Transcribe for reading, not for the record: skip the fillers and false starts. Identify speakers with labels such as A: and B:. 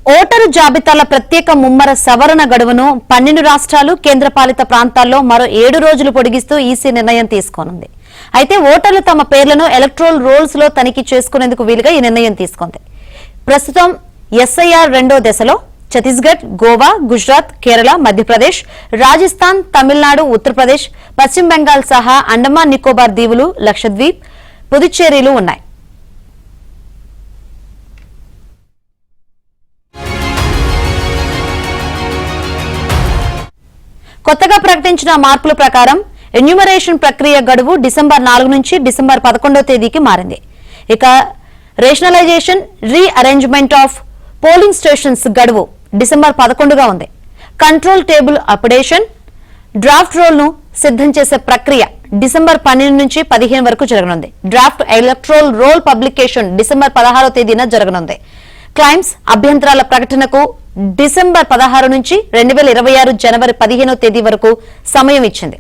A: Voter జాబితాల ప్రత్యేక ముమ్మర సవరణ గడువును 12 రాష్ట్రాలు కేంద్రపాలిత ప్రాంతాల్లో మరో 7 రోజులు పొడిగిస్తూ ఈసీ నిర్ణయం తీసుకోనుంది. అయితే ఓటర్లు తమ పేర్లను ఎలక్టోరల్ రోల్స్ లో తనిఖీ చేసుకునేందుకు వీలుగా ఈ నిర్ణయం తీసుకుంది. ప్రస్తుతం ఎస్ఐఆర్ రెండో దశలో ఛత్తీస్గఢ్, గోవా, గుజరాత్, కేరళ, మధ్యప్రదేశ్, రాజస్థాన్, తమిళనాడు, ఉత్తరప్రదేశ్, పశ్చిమ బెంగాల్ సహా అండమాన్ నికోబార్ దీవులు, లక్షద్వీప్, పుదుచ్చేరిలు ఉన్నాయి. కొత్తగా ప్రకటించిన మార్పుల ప్రకారం ఎన్యూమరేషన్ ప్రక్రియ గడువు డిసెంబర్ 4 నుంచి డిసెంబర్ 11వ తేదీకి మారింది. ఇక rationalisation, re arrangement of polling stations గడువు డిసెంబర్ 11గా ఉంది. Control table updation, draft roll ను సిద్ధం చేసే ప్రక్రియ డిసెంబర్ 12 నుంచి 15 వరకు జరగనుంది. Draft electoral roll publication December 16వ తేదీన జరగనుంది. క్లైమ్స్, అభ్యంతరాల ప్రకటనకు డిసెంబర్ 16 నుంచి 2026 జనవరి 15వ తేదీ వరకు సమయం ఇచ్చింది.